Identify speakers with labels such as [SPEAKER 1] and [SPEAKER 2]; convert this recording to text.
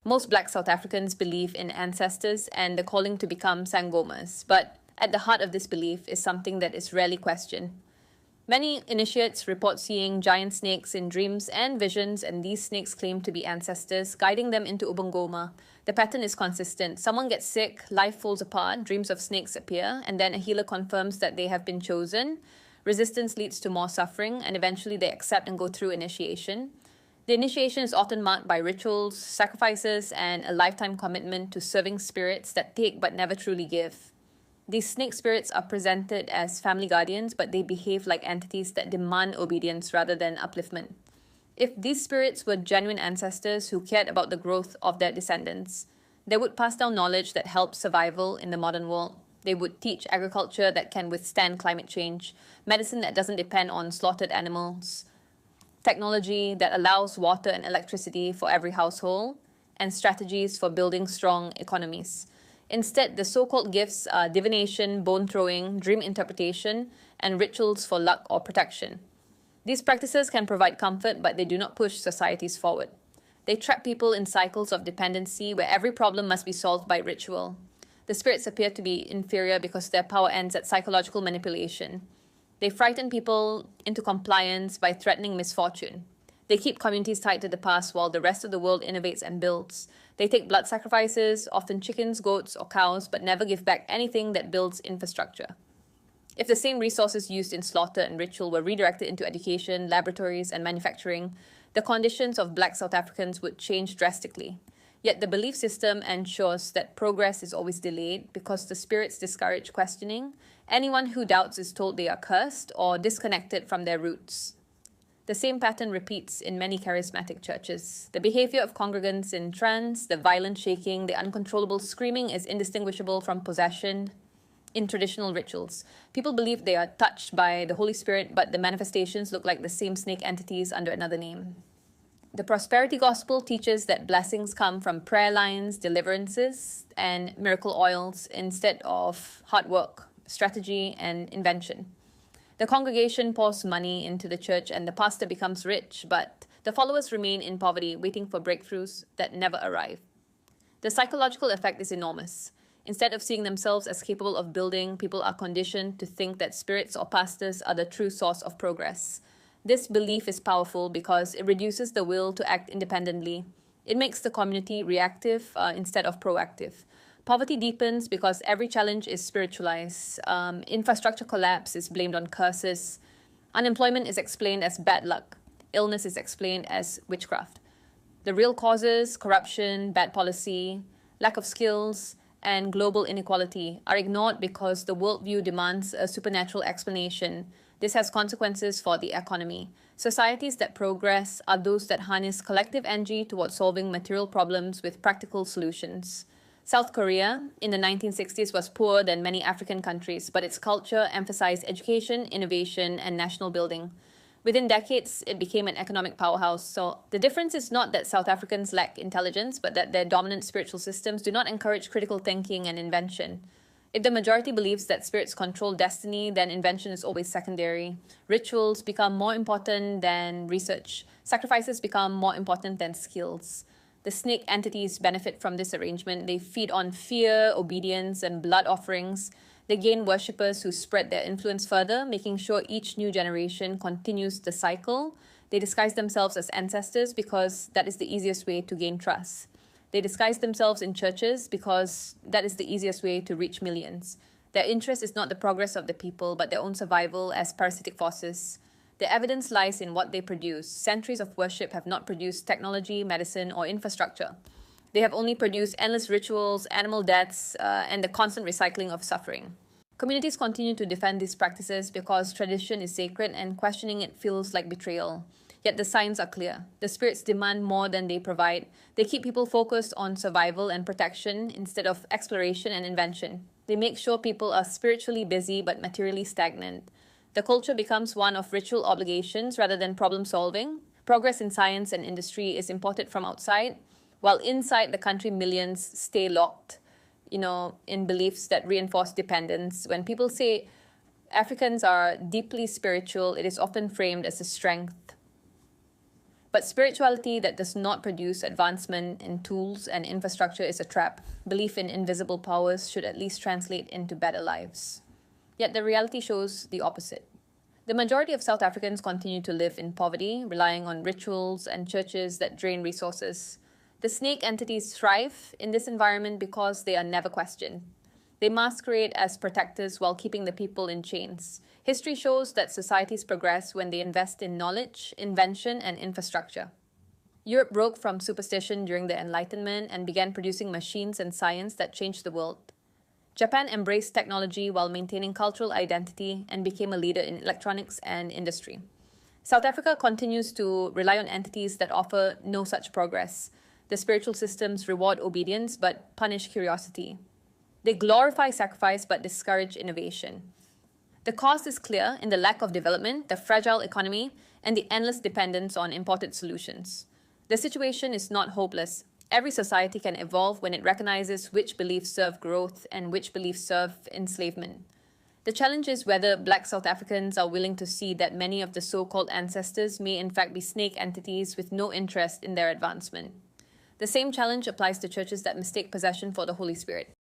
[SPEAKER 1] Most Black South Africans believe in ancestors and the calling to become Sangomas, but at the heart of this belief is something that is rarely questioned. Many initiates report seeing giant snakes in dreams and visions, and these snakes claim to be ancestors, guiding them into Ubangoma. The pattern is consistent. Someone gets sick, life falls apart, dreams of snakes appear, and then a healer confirms that they have been chosen. Resistance leads to more suffering, and eventually they accept and go through initiation. The initiation is often marked by rituals, sacrifices, and a lifetime commitment to serving spirits that take but never truly give. These snake spirits are presented as family guardians, but they behave like entities that demand obedience rather than upliftment. If these spirits were genuine ancestors who cared about the growth of their descendants, they would pass down knowledge that helps survival in the modern world. They would teach agriculture that can withstand climate change, medicine that doesn't depend on slaughtered animals, technology that allows water and electricity for every household, and strategies for building strong economies. Instead, the so-called gifts are divination, bone throwing, dream interpretation, and rituals for luck or protection. These practices can provide comfort, but they do not push societies forward. They trap people in cycles of dependency where every problem must be solved by ritual. The spirits appear to be inferior because their power ends at psychological manipulation. They frighten people into compliance by threatening misfortune. They keep communities tied to the past while the rest of the world innovates and builds. They take blood sacrifices, often chickens, goats, or cows, but never give back anything that builds infrastructure. If the same resources used in slaughter and ritual were redirected into education, laboratories, and manufacturing, the conditions of Black South Africans would change drastically. Yet the belief system ensures that progress is always delayed because the spirits discourage questioning. Anyone who doubts is told they are cursed or disconnected from their roots. The same pattern repeats in many charismatic churches. The behavior of congregants in trance, the violent shaking, the uncontrollable screaming is indistinguishable from possession in traditional rituals. People believe they are touched by the Holy Spirit, but the manifestations look like the same snake entities under another name. The prosperity gospel teaches that blessings come from prayer lines, deliverances, and miracle oils instead of hard work, strategy, and invention. The congregation pours money into the church and the pastor becomes rich, but the followers remain in poverty, waiting for breakthroughs that never arrive. The psychological effect is enormous. Instead of seeing themselves as capable of building, people are conditioned to think that spirits or pastors are the true source of progress. This belief is powerful because it reduces the will to act independently. It makes the community reactive instead of proactive. Poverty deepens because every challenge is spiritualized. Infrastructure collapse is blamed on curses. Unemployment is explained as bad luck. Illness is explained as witchcraft. The real causes, corruption, bad policy, lack of skills, and global inequality are ignored because the worldview demands a supernatural explanation. This has consequences for the economy. Societies that progress are those that harness collective energy towards solving material problems with practical solutions. South Korea in the 1960s was poorer than many African countries, but its culture emphasized education, innovation, and national building. Within decades, it became an economic powerhouse. So the difference is not that South Africans lack intelligence, but that their dominant spiritual systems do not encourage critical thinking and invention. If the majority believes that spirits control destiny, then invention is always secondary. Rituals become more important than research. Sacrifices become more important than skills. The snake entities benefit from this arrangement. They feed on fear, obedience, and blood offerings. They gain worshippers who spread their influence further, making sure each new generation continues the cycle. They disguise themselves as ancestors because that is the easiest way to gain trust. They disguise themselves in churches because that is the easiest way to reach millions. Their interest is not the progress of the people, but their own survival as parasitic forces. The evidence lies in what they produce. Centuries of worship have not produced technology, medicine, or infrastructure. They have only produced endless rituals, animal deaths, and the constant recycling of suffering. Communities continue to defend these practices because tradition is sacred and questioning it feels like betrayal. Yet the signs are clear. The spirits demand more than they provide. They keep people focused on survival and protection instead of exploration and invention. They make sure people are spiritually busy but materially stagnant. The culture becomes one of ritual obligations rather than problem solving. Progress in science and industry is imported from outside, while inside the country millions stay locked, in beliefs that reinforce dependence. When people say Africans are deeply spiritual, it is often framed as a strength. But spirituality that does not produce advancement in tools and infrastructure is a trap. Belief in invisible powers should at least translate into better lives. Yet the reality shows the opposite. The majority of South Africans continue to live in poverty, relying on rituals and churches that drain resources. The snake entities thrive in this environment because they are never questioned. They masquerade as protectors while keeping the people in chains. History shows that societies progress when they invest in knowledge, invention, and infrastructure. Europe broke from superstition during the Enlightenment and began producing machines and science that changed the world. Japan embraced technology while maintaining cultural identity and became a leader in electronics and industry. South Africa continues to rely on entities that offer no such progress. The spiritual systems reward obedience but punish curiosity. They glorify sacrifice but discourage innovation. The cause is clear in the lack of development, the fragile economy, and the endless dependence on imported solutions. The situation is not hopeless. Every society can evolve when it recognizes which beliefs serve growth and which beliefs serve enslavement. The challenge is whether Black South Africans are willing to see that many of the so-called ancestors may in fact be snake entities with no interest in their advancement. The same challenge applies to churches that mistake possession for the Holy Spirit.